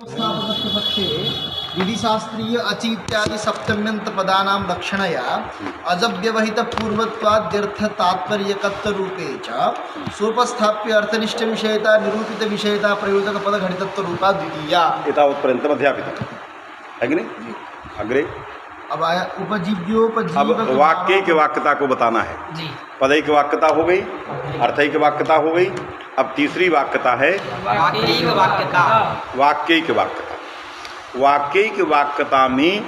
पक्षे विधिशास्त्रीय अचि इत्यादि सप्तम्यंत पदानां लक्षणया अजव्यवहितपूर्वत्वाद्यर्थ तात्पर्यकत्वरूपे च सोपस्थाप्य अर्थनिष्ठ विषयता निरूपित विषयता प्रयोजक पद घटितत्व रूपा द्वितीया। एतावत्पर्यन्तम् अध्यापितं है कि नहीं? अग्रे अब आया उपजीव्योपजीवक। अब वाक्य की वाक्यता को बताना है। पदैक वाक्यता हो गई, अर्थैक वाक्यता हो गई। अब तीसरी वाक्यता है वाक्यैक वाक्यता। वाक्यैक वाक्यता, वाक्यैक वाक्यता में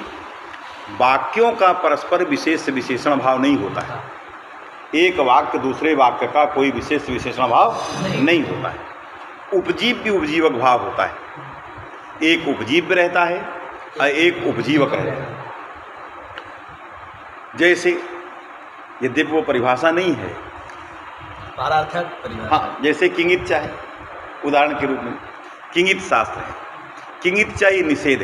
वाक्यों का परस्पर विशेष विशेषण भाव नहीं होता है। एक वाक्य दूसरे वाक्य का कोई विशेष विशेषण भाव नहीं होता है। उपजीव्य उपजीवक भाव होता है। एक उपजीव्य रहता है और एक उपजीवक रहता है। जैसे यद्यपि वो परिभाषा नहीं है, पारार्थक परिभाषा। हाँ, जैसे किंगित है उदाहरण के रूप में। किंगित शास्त्र है, किंगित ये निषेध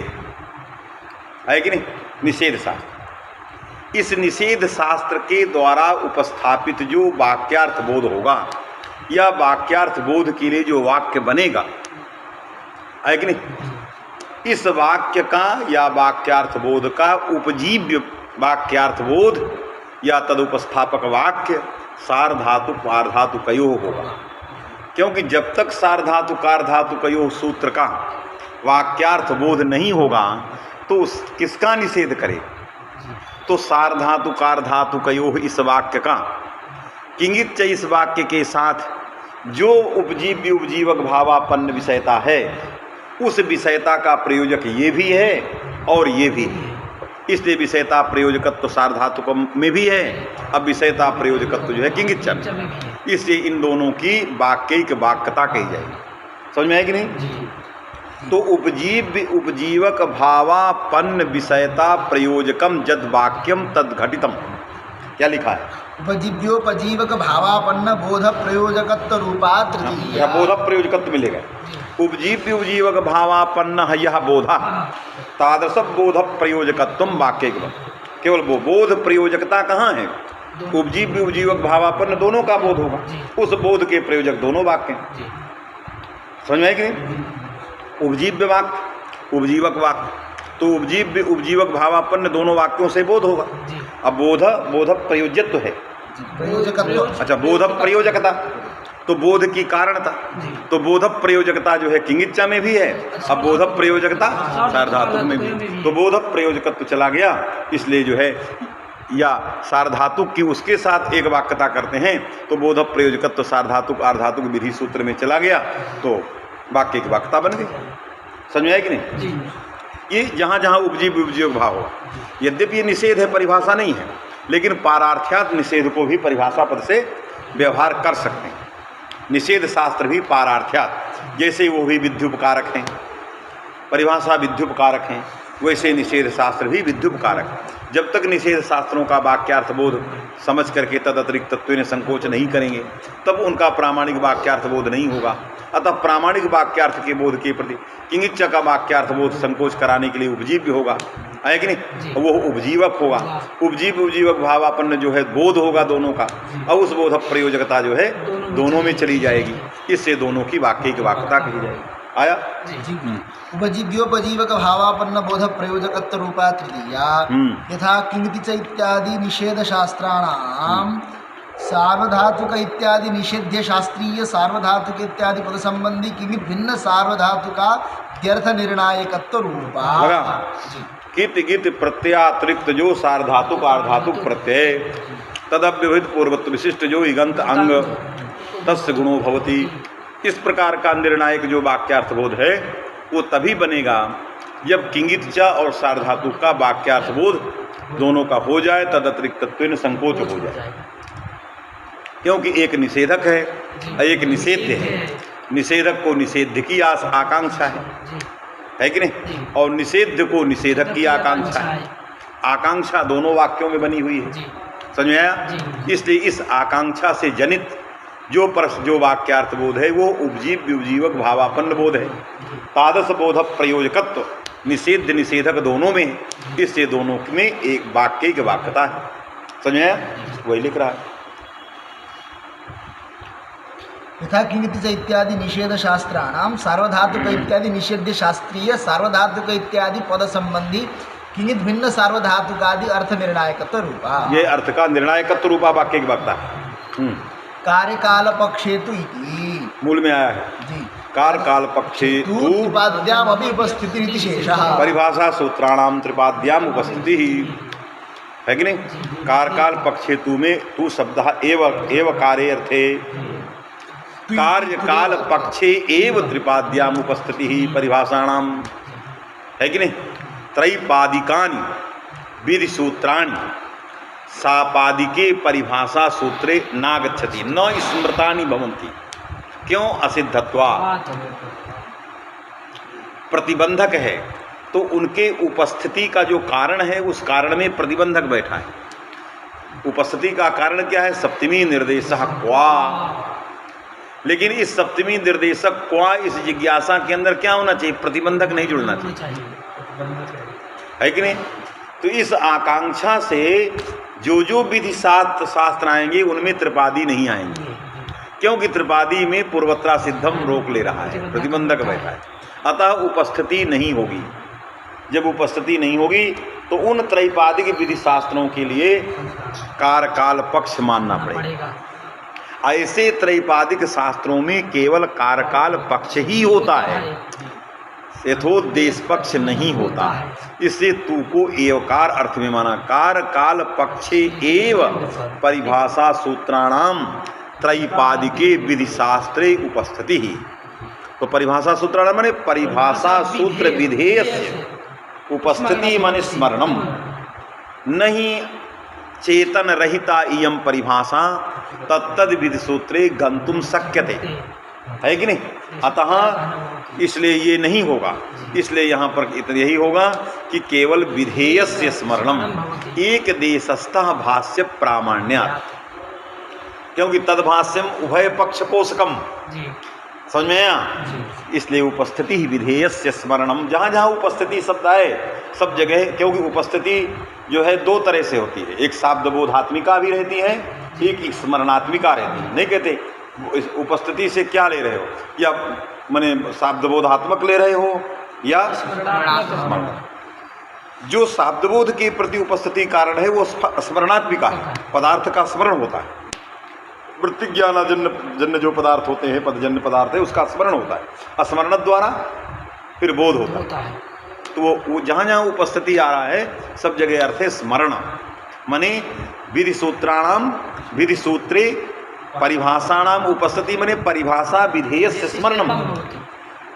है कि नहीं? निषेध शास्त्र। इस निषेध शास्त्र के द्वारा उपस्थापित जो वाक्यार्थ बोध होगा या वाक्यार्थ बोध के लिए जो वाक्य बनेगा, है कि नहीं? इस वाक्य का या वाक्यार्थ बोध का उपजीव्य वाक्यार्थ बोध या तदुपस्थापक वाक्य सार्वधातु पारधातु कयो होगा। क्योंकि जब तक सार्वधातु कारधातु कयो सूत्र का वाक्यार्थ बोध नहीं होगा तो किसका निषेध करे? तो सार्वधातु कारधातु कयो इस वाक्य का। किंगित इस वाक्य के साथ जो उपजीव्य उपजीवक भावापन्न विषयता है उस विषयता का प्रयोजक ये भी है और ये भी है। इसलिए विषयता प्रयोजकत्व तो सार्वधातुक में भी है, अब विषयता प्रयोजकत्व जो है किंगित में। इसलिए इन दोनों की वाक्यिक वाक्यता कही जाएगी। समझ में आएगी नहीं? तो उपजीव्य उपजीवक भावापन्न विषयता प्रयोजकम जद वाक्यम तद घटितम, क्या लिखा है? उपजीव्योपजीवक भावापन्न बोध प्रयोजकत्व रूपा तृतीया। बोध प्रयोजकत्व मिलेगा। उपजीव्य उपजीवक भावापन्न यह बोधा तादृश बोध प्रयोजकत्व वाक्य। केवल वो बोध प्रयोजकता कहाँ है? उपजीव्य उपजीवक भावापन्न दोनों का बोध होगा, उस बोध के प्रयोजक दोनों वाक्य। समझ में आए कि नहीं? उपजीव्य वाक्य उपजीवक वाक्य, तो उपजीव्य उपजीवक भावापन्न दोनों वाक्यों से बोध होगा। अब बोध बोध प्रयोज्यत्व है, प्रयोजकत्व। अच्छा, बोध प्रयोजकता तो बोध की कारणता, तो बोध प्रयोजकता जो है किंगिच्चा में भी है, अब बोध प्रयोजकता सार्वधातुक में भी। तो बोध प्रयोजकत्व चला गया, इसलिए जो है या सार्वधातुक की उसके साथ एक वाक्यता करते हैं तो बोध प्रयोजकत्व सार्वधातुक आर्धातुक विधि सूत्र में चला गया तो वाक्य की वाक्यता बन गई। समझ में आया कि नहीं? ये जहाँ जहाँ उपजीव्य उपजीवक भाव हो, यद्यपि ये निषेध है, परिभाषा नहीं है, लेकिन पारार्थ्यात निषेध को भी परिभाषा पद से व्यवहार कर सकते हैं। निषेध शास्त्र भी पारार्थ्यात, जैसे वो भी विध्युपकारक हैं, परिभाषा विध्युपकारक हैं, वैसे निषेध शास्त्र भी विध्युपकारक। जब तक निषेध शास्त्रों का वाक्यार्थ बोध समझ करके तद अतिरिक्त तत्व ने संकोच नहीं करेंगे तब उनका प्रामाणिक वाक्यार्थ बोध नहीं होगा। अतः प्रामाणिक वाक्यार्थ के बोध के प्रति किंगिच्चा का वाक्यार्थ बोध संकोच कराने के लिए उपजीव्य होगा, है कि नहीं? वो उपजीवक होगा। उपजीव उपजीवक भावापन्न जो है बोध होगा दोनों का, और उस बोध प्रयोजकता जो है दोनों में चली जाएगी। इससे दोनों की वाक्य की वाक्यता कही जाएगी। आया? उपजीव्योपजीवक भावापन्न बोध प्रयोजकत्व रूपा तृतीया। यथा किंगित इत्यादि निषेध शास्त्राणाम सार्वधातुक इत्यादि निषेध्य शास्त्रीय सार्वधातुक इत्यादि पद संबंधी किंगित भिन्न सार्वधातुका द्यर्थ निर्णायकत्व रूपा। कित गित प्रत्ययातिरिक्त जो सार्वधातुक आर्धातुक प्रत्यय तदव्यवहित पूर्वत्व विशिष्ट जो इगंत अंग तस्य गुणो भवति। इस प्रकार का निर्णायक जो वाक्यार्थ बोध है वो तभी बनेगा जब किंगित और सार्वधातुक का वाक्यार्थ बोध दोनों का हो जाए, तद अतिरिक्त तत्व संकोच हो जाए। क्योंकि एक निषेधक है और एक निषेध्य है। निषेधक को निषेध्य की आकांक्षा है कि नहीं? और निषेध्य को निषेधक की आकांक्षा है। आकांक्षा दोनों वाक्यों में बनी हुई है। समझ में आया? इसलिए इस आकांक्षा से जनित जो वाक्यार्थ बोध है वो उपजीव्य उपजीवक भावापन्न बोध है। तादृश बोध प्रयोजकत्व निषेध निषेधक दोनों में है, इससे दोनों में एक वाक्य की वाक्यता है। समझ में आया? वही लिख रहा है। यथा किंगिति च इत्यादि निषेध शास्त्राणाम सार्वधातुक इत्यादि निषेध्य शास्त्रीय सार्वधातुक इत्यादि पद संबंधी किंगित भिन्न सार्वधातुकादि अर्थ निर्णायकत्व रूपा। ये अर्थ का निर्णायकत्व रूपा वाक्य की वक्ता है। कार्यकाल पक्षेतु इति मूल में आया है जी। कार्यकाल पक्षेतु त्रिपाद्याम अपि उपस्थिति इति शेषः। परिभाषा सूत्राणाम त्रिपाद्याम उपस्थिति है कि नहीं। कार्यकाल पक्षेतु में तू शब्द एव कार्य अर्थे कार्यकाल पक्षे एव त्रिपाद्याम उपस्थिति ही परिभाषाणाम है कि नहीं। त्रैपादिकानि विधि सूत्राणि सापादिके परिभाषा सूत्रे नागच्छति न स्मृतानि भवन्ति। क्यों? असिद्धत्वा प्रतिबंधक है तो उनके उपस्थिति का जो कारण है उस कारण में प्रतिबंधक बैठा है। उपस्थिति का कारण क्या है? सप्तमी निर्देशः क्वा। लेकिन इस सप्तमी निर्देशक क्वा इस जिज्ञासा के अंदर क्या होना चाहिए? प्रतिबंधक नहीं जुड़ना चाहिए, है कि नहीं। तो इस आकांक्षा से जो विधि शास्त्र आएंगे उनमें त्रिपादी नहीं आएंगे, क्योंकि त्रिपादी में पूर्वत्रा सिद्धम रोक ले रहा है, प्रतिबंधक बैठा है। अतः उपस्थिति नहीं होगी। जब उपस्थिति नहीं होगी तो उन त्रैपादिक विधि शास्त्रों के लिए कारकाल पक्ष मानना पड़ेगा। ऐसे त्रैपादिक शास्त्रों में केवल कारकाल पक्ष ही होता है, यथोद्देश पक्ष नहीं होता। इससे तू को एवकार अर्थ में माना। कार काल पक्षे एव परिभाषा सूत्राणाम त्रैपादिके विधि शास्त्रे उपस्थिति ही। तो परिभाषा सूत्राणाम माने परिभाषा सूत्र विधेयस्य उपस्थिति माने स्मरणम। नहीं चेतन रहिता इयम परिभाषा तत्तद विधि सूत्रे गंतुम शक्यते, है कि नहीं। अतः इसलिए ये नहीं होगा। इसलिए यहाँ पर इतना यही होगा कि केवल विधेयस्य स्मरणम एक देशस्थः भाष्य प्रामाण्यात्, क्योंकि तद्भाष्यम उभय पक्ष पोषकम। समझ में आया? इसलिए उपस्थिति ही विधेयस्य स्मरणम। जहाँ जहाँ उपस्थिति शब्द आए सब जगह, क्योंकि उपस्थिति जो है दो तरह से होती है, एक शाब्दबोधात्मिका भी रहती है, एक स्मरणात्मिका रहती है। नहीं कहते उपस्थिति से क्या ले रहे हो, या माने शाब्दबोधात्मक ले रहे हो या स्मरण। जो शाब्दबोध के प्रति उपस्थिति कारण है वो स्मरणात्मिका है, पदार्थ का स्मरण होता है। वृत्तिज्ञानाजन्य जो पदार्थ होते हैं, पदजन्य पदार्थ है, उसका स्मरण होता है। स्मरण द्वारा फिर बोध होता है। तो वो जहाँ जहाँ उपस्थिति आ रहा है सब जगह अर्थ है स्मरण। माने विधि सूत्राणाम विधि सूत्रे परिभाषाणाम उपस्थिति माने परिभाषा विधेयस्य स्मरणम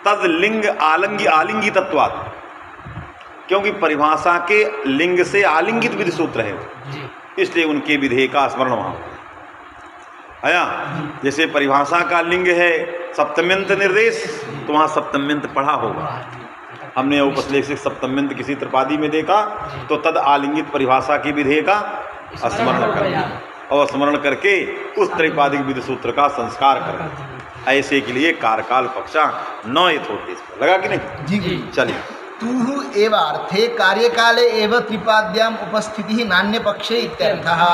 तद लिंग आलिंगी तत्वात्, क्योंकि परिभाषा के लिंग से आलिंगित विधि सूत्र है, इसलिए उनके विधेय का स्मरण वहाँ आया। जैसे परिभाषा का लिंग है सप्तम्यंत निर्देश, तो वहाँ सप्तम्यंत पढ़ा होगा। हमने उपश्लेष से सप्तम्यंत किसी त्रिपादी में देखा तो तद आलिंगित परिभाषा की विधेय का स्मरण कर दिया, और स्मरण करके उस त्रिपादिक विधि सूत्र का संस्कार कर। ऐसे के लिए कारकाल पक्षा न यथोद्देश लगा कि नहीं जी। चलिए। तूहु एव अर्थे कार्यकाले एव त्रिपाद्याम उपस्थिति नान्य पक्षे इत्यर्थः।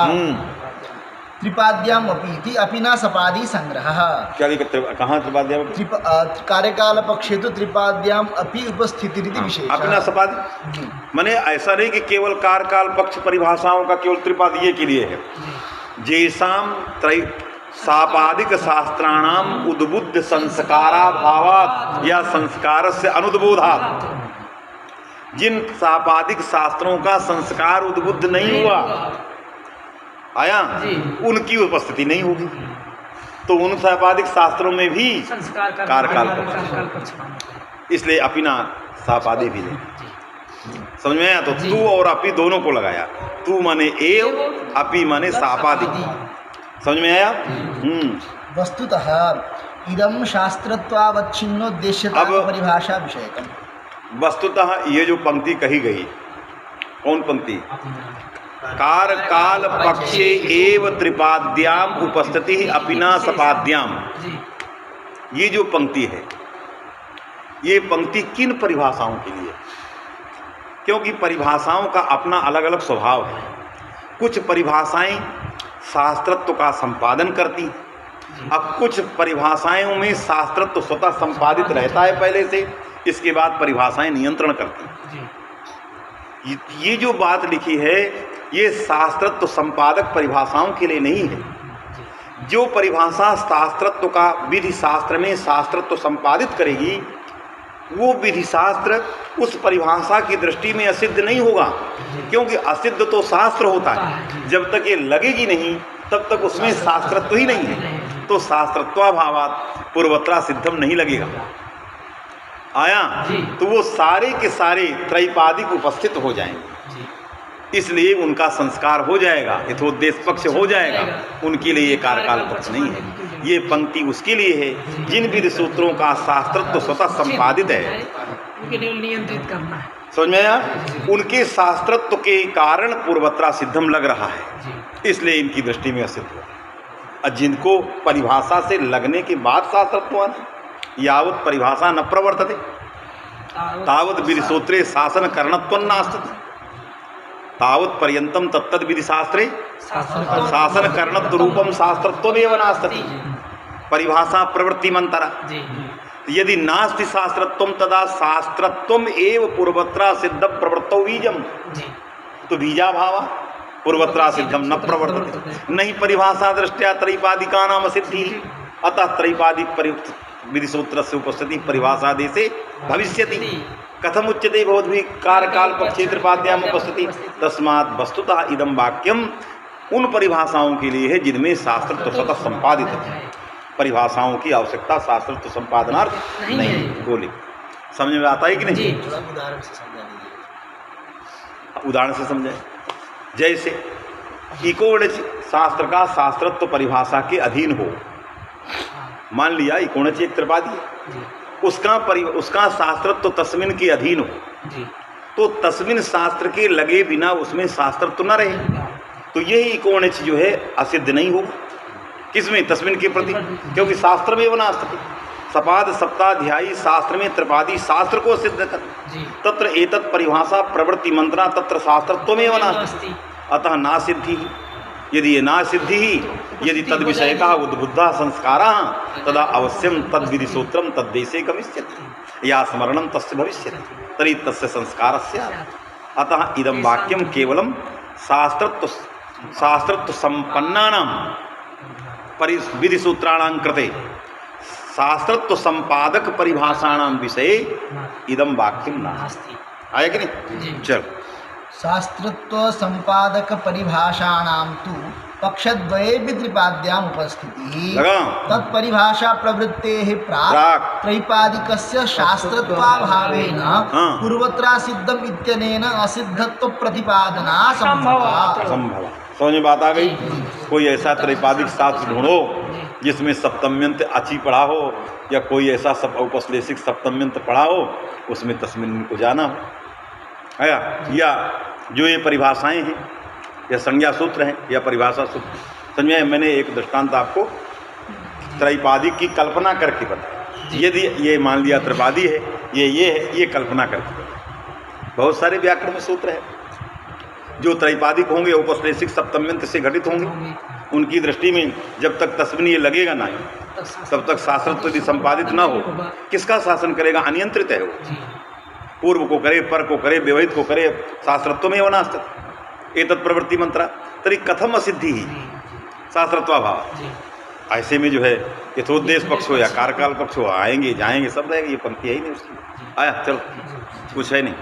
त्रिपाद्याम अपि अपि न सपादी संग्रह। क्या कहाँ त्रिपाद्याम? कार्यकाल पक्षे तो त्रिपाद्याम अपि उपस्थिति विशेष। अपना सपादी माने ऐसा नहीं कि केवल कारकाल पक्ष परिभाषाओं का केवल त्रिपादीय के लिए है। जेसाम सापादिक शास्त्राणाम उद्बुद्ध संस्काराभावात् या संस्कारस्य अनुद्बोधात्, जिन सापादिक शास्त्रों का संस्कार उद्बुद्ध नहीं हुआ आया, उनकी उपस्थिति नहीं होगी। तो उन सापादिक शास्त्रों में भी कारकाल पक्ष, इसलिए अपिना सापादी भी ले। समझ में आया? तो तू और अपि दोनों को लगाया। तू माने एव, अपि माने सापादी। समझ में आया? वस्तुतः इदम शास्त्रत्वावच्छिन्नोद्देश्यता परिभाषा विषयकम। वस्तुतः ये जो पंक्ति कही गई, कौन पंक्ति? कारकाल पक्षे एव त्रिपाद्याम उपस्थिति अपिना सपाद्याम। ये जो पंक्ति है, ये पंक्ति किन परिभाषाओं के लिए? क्योंकि परिभाषाओं का अपना अलग अलग स्वभाव है। कुछ परिभाषाएं शास्त्रत्व का संपादन करती, अब कुछ परिभाषाओं में शास्त्र तो स्वतः संपादित रहता है पहले से, इसके बाद परिभाषाएं नियंत्रण करती हैं। ये जो बात लिखी है ये शास्त्रत्व संपादक परिभाषाओं के लिए नहीं है। जो परिभाषा शास्त्रत्व का विधि शास्त्र में शास्त्रत्व संपादित करेगी वो विधि शास्त्र उस परिभाषा की दृष्टि में असिद्ध नहीं होगा, क्योंकि असिद्ध तो शास्त्र होता है। जब तक ये लगेगी नहीं तब तक उसमें शास्त्रत्व ही नहीं है, तो शास्त्रत्वाभावात् पूर्वत्रा सिद्धम नहीं लगेगा। आया तो वो सारे के सारे त्रैपादिक उपस्थित हो जाएंगे, इसलिए उनका संस्कार हो जाएगा, यथोद्देश पक्ष हो जाएगा। उनके लिए ये कार्यकाल पक्ष नहीं है। ये पंक्ति उसके लिए है जिन विधि सूत्रों का शास्त्रत्व स्वतः संपादित है, उनके लिए नियंत्रित करना है। समझ में आया? उनके शास्त्रत्व के कारण पूर्वत्रा सिद्धम लग रहा है, इसलिए इनकी दृष्टि में असिद्ध हो। और जिनको परिभाषा से लगने के बाद शास्त्रत्व आना, यावत परिभाषा न प्रवर्तते तावत विधि सूत्रे शासन करणत्वं नास्ति, तावत पर्यंतम तत्तद विधि शास्त्रे शासन करणत्व रूपम शास्त्रत्वमेव नास्ति। परिभाषा प्रवृत्ति मंतरा, यदि नास्ति शास्त्रत्वम तदा शास्त्रत्वम एव पूर्वत्रा सिद्ध प्रवृत्तौ बीजम, तो बीजाभाव पूर्वत्रा सिद्धम न प्रवर्तते। नहीं परिभाषा दृष्टया त्रैपादिका नाम सिद्धि, अतः त्रैपादिक विधि सूत्र से उपस्थिति परिभाषा देशे भविष्यति। कथम उच्यते भवद्भिः कारकाल पक्षे त्रिपाद्याम उपस्थिति, तस्मात् वस्तुतः इदम वाक्यम उन परिभाषाओं के लिए है जिनमें शास्त्रत्व स्वतः संपादित है। परिभाषाओं की आवश्यकता शास्त्रत्व संपादनार्थ नहीं। बोले समझ में आता है कि नहीं? उदाहरण से समझा दीजिए। उदाहरण से समझाए, जैसे इकोणच शास्त्र का शास्त्रत्व परिभाषा के अधीन हो। मान लिया इकोणच एक त्रिपादी है, उसका शास्त्रत्व तस्मिन के अधीन हो, तो तस्मिन शास्त्र के लगे बिना उसमें शास्त्रत्व न रहे, तो यही इकोणच जो है असिद्ध नहीं होगा। किसमें? तस्मिन के प्रति, क्योंकि शास्त्र में वनास्ति सपाद सप्ताध्यायी शास्त्र में त्रिपादी शास्त्र को सिद्ध कर, तत्र एतत् परिभाषा प्रवृत्ति मंत्रा तत्र शास्त्रत्वमेव नास्ति, अतः ना सिद्धि। यदि ये ना सिद्धि ही यदि तद विषय का उद्बुद्धा संस्कारा तदा अवश्यम तद विधि सूत्रम तद्देशे गमिष्यति या स्मरणम तस्य भविष्यति तरी तस्य संस्कारस्य। अतः इदं वाक्यम केवलम शास्त्रत्व संपन्नानां विधि सूत्राणां कृते शास्त्रत्व संपादक परिभाषाणां विषये इदं वाक्यम नास्ति। आया कि नहीं? चल, शास्त्रत्व संपादक परिभाषाणां तु पक्षद्वये त्रिपाद्याम उपस्थितिः तत्परिभाषा प्रवृत्तेः प्राक् त्रैपादिकस्य शास्त्रत्वाभावेन पूर्वत्रा सिद्धम इत्यनेन असिद्धत्व प्रतिपादना संभवा। समझ में बात आ गई? कोई ऐसा त्रैपादिक शास्त्र ढूंढो जिसमें सप्तम्यंत अची पढ़ा हो, या कोई ऐसा सब औपश्लेषिक सप्तम्यंत पढ़ा हो, उसमें तस्मिन को जाना हो। आया? या जो ये परिभाषाएं हैं या संज्ञा सूत्र हैं या परिभाषा सूत्र, समझे? मैंने एक दृष्टांत आपको त्रैपादी की कल्पना करके बताया। यदि ये मान लिया त्रिपादी है, ये है, ये कल्पना करके बताया। बहुत सारे व्याकरण में सूत्र है जो त्रैपादिक होंगे, औपश्लेषिक सप्तम्यंत से घटित होंगे। उनकी दृष्टि में जब तक तस्मिन ये लगेगा ना तब तक शास्त्रत्व यदि संपादित ना हो, किसका शासन करेगा? अनियंत्रित है वो। पूर्व को करे, पर को करे, व्यवहित को करे, शास्त्रत्व में वनास्ति एतत् प्रवृत्ति मंत्रा तरी कथम असिद्धि ही शास्त्रत्वाभाव। ऐसे में जो है यथोद्देश पक्ष हो या कारकाल पक्ष हो, आएंगे जाएंगे सब रहेगा। ये पंक्ति है ही नहीं उसकी। आया? चलो, कुछ है नहीं।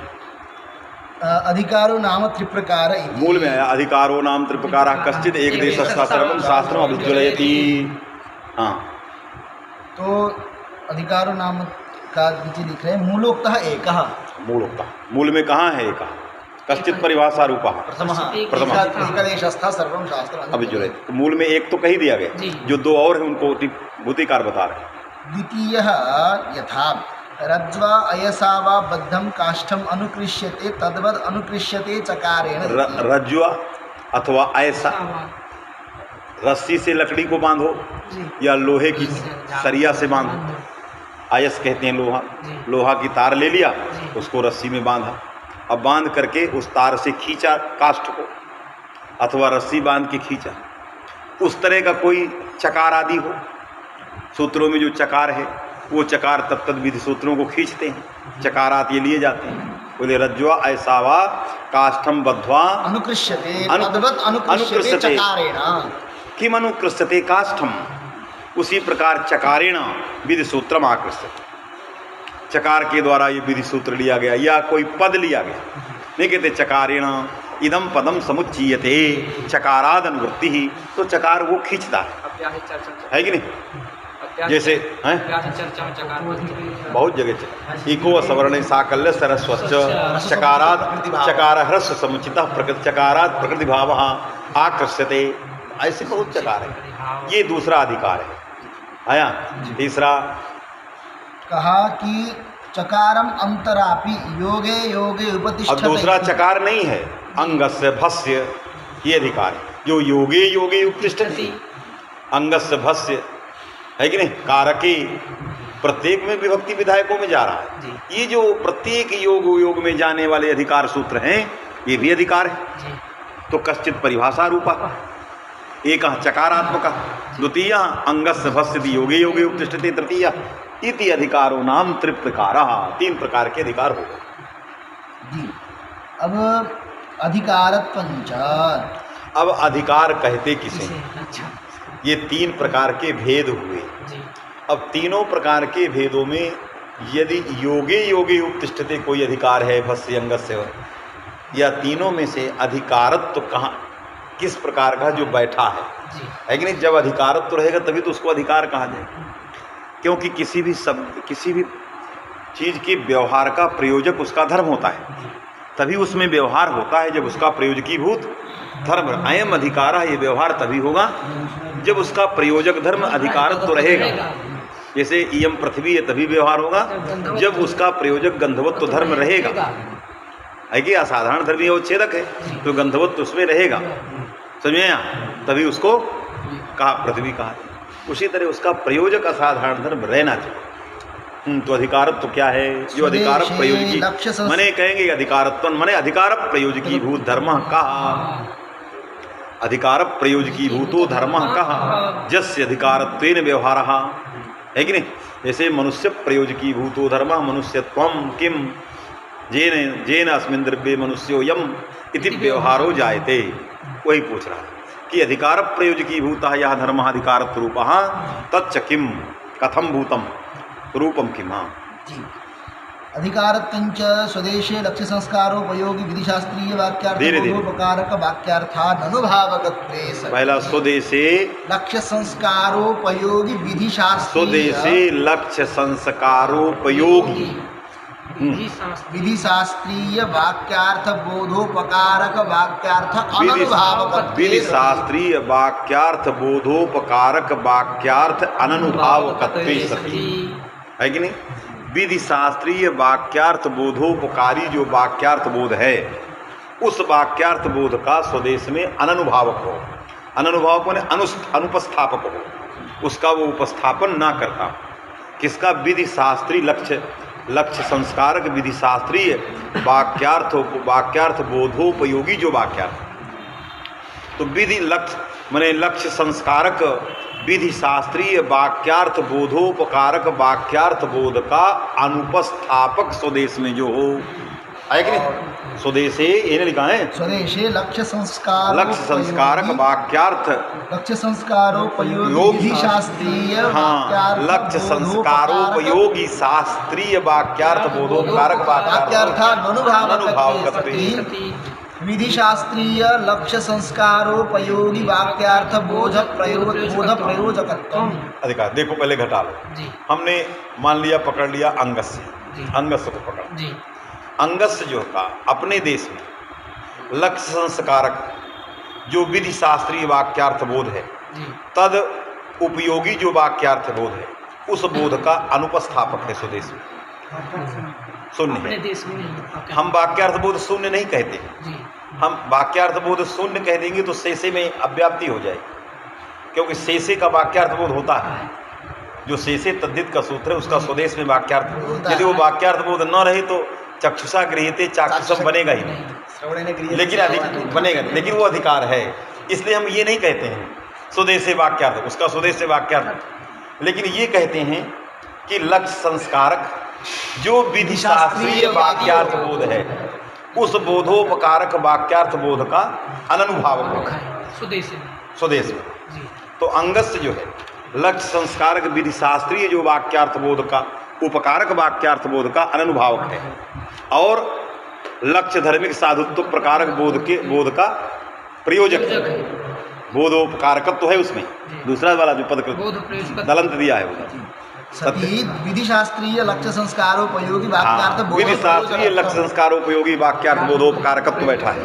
अधिकारो नाम त्रिप्रकार मूल में आया अधिकारो नाम त्रिप्रकार कश्चित एक देशस्था सर्वं शास्त्रम अभिज्वलयति। हाँ, तो अधिकारो नाम का नीचे लिख रहे हैं मूलोक्तः एकः। मूलोक्तः मूल में कहाँ है? एक कश्चित परिभाषा रूपः प्रथम एकदेशस्था सर्वं शास्त्रम अभिज्वलयति। तो मूल में एक तो कही दिया गया, जो दो और है उनको भूतिकार बता रहे हैं। द्वितीयः यथा रज्ज्वा अयसा वा बद्धं काष्ठम अनुकृष्यते तद्वद अनुकृष्यते चकारेण। रज्ज्वा अथवा ऐसा, रस्सी से लकड़ी को बांधो या लोहे की सरिया से बांधो। आयस कहते हैं लोहा। लोहा की तार ले लिया, उसको रस्सी में बांधा, अब बांध करके उस तार से खींचा काष्ठ को, अथवा रस्सी बांध के खींचा। उस तरह का कोई चकार आदि हो सूत्रों में जो चकार है वो चकार तत्त विधि सूत्रों को खींचते हैं, चकारात ये लिए जाते हैं। बोले रज्ज्वा ऐसा वा काष्ठम बद्ध्वा अनुकृष्यते अनु- तद्वत् अनुकृष्यते अनुकृष्यते। चकारेण। किम अनुकृष्यते काष्ठम, उसी प्रकार चकारेण विधि सूत्रम आकृष्यते। चकार के द्वारा ये विधि सूत्र लिया गया या कोई पद लिया गया। नहीं कहते चकारेण इदम पदम समुच्चीयते चकाराद अनुवृत्ति ही, तो चकार वो खींचता है कि नहीं। जैसे हैं बहुत जगह इको सवर्ण साकल्य सरस्वच्च चकाराद चकार ह्रस्व समुचित प्रकृति चकाराद प्रकृति भाव आकर्ष्यते, ऐसे बहुत चकार है। ये दूसरा अधिकार है। आया तीसरा कहा कि चकारम अंतरापि योगे योगे अब उपतिष्ठते। दूसरा चकार नहीं है, अंगस्य भस्य ये अधिकार है। जो योगे योगे उपतिष्ठति, अंगस्य भस्य है कि नहीं, कारके प्रत्येक में विभक्ति विधायकों में जा रहा है। ये जो प्रत्येक योग योग में जाने वाले अधिकार सूत्र हैं ये भी अधिकार है। तो कश्चित परिभाषा रूपा एक चकारात्मक, द्वितीय अंगस्य भस्य योगे योगे उपतिष्ठते, तृतीय इति अधिकारो नाम त्रिप्रकार, तीन प्रकार के अधिकार हो गए। जी अब अधिकारत्वंच, अब अधिकार कहते किसे, ये तीन प्रकार के भेद हुए। अब तीनों प्रकार के भेदों में यदि योगे योगे उपतिष्ठते कोई अधिकार है भस्य अंगस्य, या तीनों में से अधिकारत्व कहाँ किस प्रकार का जो बैठा है कि नहीं। जब अधिकारत्व रहेगा तभी तो उसको अधिकार कहा जाए, क्योंकि किसी भी चीज़ के व्यवहार का प्रयोजक उसका धर्म होता है, तभी उसमें व्यवहार होता है जब उसका प्रयोजकीभूत धर्म। अयम अधिकार, ये व्यवहार तभी होगा जब उसका प्रयोजक धर्म अधिकारत्व रहेगा। जैसे इयम पृथ्वी है तभी व्यवहार होगा जब उसका प्रयोजक गंधवत्व धर्म रहेगा। है कि असाधारण धर्म ये उच्छेदक है तो गंधवत्व उसमें रहेगा, समझे, तभी उसको कहा पृथ्वी कहा। उसी तरह उसका प्रयोजक असाधारण धर्म रहना चाहिए। तो अधिकारत्व क्या है, जो अधिकार प्रयोजकी मने कहेंगे अधिकारत्व मने अधिकार प्रयोजकी भूत धर्म कहा, अधिकार प्रयोजकी भूतो धर्म कहा जस्य अधिकारत्वेन व्यवहार है कि नहीं। जैसे मनुष्य प्रयोजकी भूतो धर्म मनुष्यत्वम किम जेन जेन अस्मिन् द्रव्ये मनुष्योयम इति व्यवहारो जायते, वही पूछ रहा है कि अधिकार प्रयोजकी भूतः यह धर्म अधिकारत्व रूपः तच्च किम कथम भूतम रूपम किम। जी अधिकारत्वंच स्वदेशे लक्ष्य संस्कारोपयोगी विधिशास्त्रीय वाक्यार्थोपकारक वाक्यार्थानुभावकत्वे। पहला स्वदेशे लक्ष्य संस्कारोपयोगी स्वदेशे लक्ष्य संस्कारोपयोगी विधिशास्त्रीय वाक्यार्थ बोधोपकारक वाक्यार्थ अनुभावकत्वे। विधिशास्त्रीय वाक्यार्थ बोधोपकारक वाक्यार्थ अननुभावकत्वे सति, है कि नहीं। विधि शास्त्रीय वाक्यार्थ बोधोपकारी जो वाक्यार्थ बोध है उस वाक्यार्थ बोध का स्वदेश में अननुभावक हो, अननुभावक माने अनुपस्थापक हो, उसका वो उपस्थापन ना करता। किसका, विधि शास्त्री लक्ष्य संस्कारक विधि शास्त्रीय वाक्यार्थ बोधोपयोगी जो वाक्यार्थ, तो विधि लक्ष्य माने लक्ष्य संस्कारक विधि शास्त्रीय वाक्यार्थ बोधोपकारक वाक्यार्थ बोध का अनुपस्थापक स्वदेश में जो हो, है कि नहीं। स्वदेशे ये लिखा है, स्वदेशे लक्ष्य संस्कारक वाक्यार्थ लक्ष्य संस्कारोपयोगी शास्त्रीय लक्ष्य संस्कारोपयोगी शास्त्रीय वाक्यार्थ बोधोपकारक वाक्यार्थानुभावकत्वे। विधि शास्त्रीय लक्ष्य संस्कारोपयोगी वाक्यार्थ बोध प्रयोजकत्व अधिकार। देखो पहले घटा लो, हमने मान लिया पकड़ लिया अंगस्य, अंगस्य को पकड़ा। अंगस्य जो था अपने देश में लक्ष्य संस्कारक जो विधि शास्त्रीय वाक्यार्थ बोध है तद उपयोगी जो वाक्यार्थ बोध है उस बोध का अनुपस्थापक है स्वदेश में, शून्य है। हम वाक्यार्थ बोध शून्य नहीं कहते, हम वाक्यार्थ बोध शून्य कह देंगे तो शेषे में अव्याप्ति हो जाएगी, क्योंकि शेषे का वाक्यार्थ बोध होता है, जो शेषे तद्धित का सूत्र है उसका स्वदेश में वाक्यार्थ, यदि वो वाक्यार्थ बोध न रहे तो चक्षुषा गृहीते चाक्षुषम बनेगा ही नहीं, लेकिन बनेगा, लेकिन वो अधिकार है। इसलिए हम ये नहीं कहते हैं स्वदेश से वाक्यार्थ, उसका स्वदेश से वाक्यार्थ। लेकिन ये कहते हैं कि लक्ष्य संस्कारक जो विधि शास्त्रीय वाक्यार्थ बोध है, उस बोधोपकारक वाक्यार्थ बोध का अननुभावक है स्वदेश में। स्वदेश में। जी तो अंगस्य जो है लक्ष्य संस्कारक विधि शास्त्रीय जो वाक्यार्थ बोध का उपकारक वाक्यार्थ बोध का अननुभावक है, और लक्ष्य धर्मिक साधुत्व प्रकारक बोध का प्रयोजक है। बोधोपकारकत्व तो है उसमें, दूसरा वाला जो पद बोध प्रयोजक दलंत दिया है उधर, सती विधि शास्त्रीय लक्ष्य संस्कारोपयोगी वाक्यार्थ बोध विधि शास्त्रीय लक्ष्य संस्कारोपयोगी वाक्यार्थ बोधोपकारकत्व बैठा है,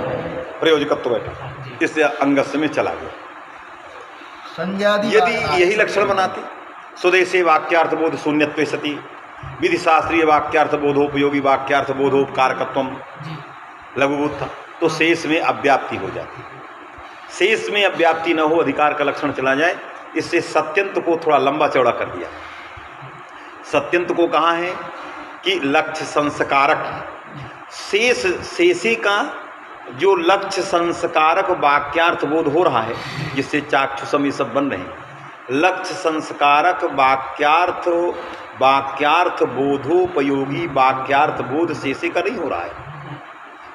प्रयोजकत्व बैठा है, इससे अंगस्य में चला गया। संज्ञादि यदि यही लक्षण बनाते स्वदेशी वाक्यार्थ बोध शून्यत्वे सती विधि शास्त्रीय वाक्यार्थ बोधोपयोगी वाक्यार्थ बोधोपकारकत्व जी लघुभूत था, तो शेष में अव्याप्ति हो जाती। शेष में अव्याप्ति न हो, अधिकार का लक्षण चला जाए, इससे सत्यंत को थोड़ा लंबा चौड़ा कर दिया। सत्यंत को कहा है कि लक्ष्य संस्कारक शेष, शेषी का जो लक्ष्य संस्कारक वाक्यार्थ बोध हो रहा है, जिससे चाक्षुषम ये सब बन रहे हैं, लक्ष्य संस्कारक वाक्यार्थ बोधोपयोगी वाक्यार्थ बोध शेषे का नहीं हो रहा है।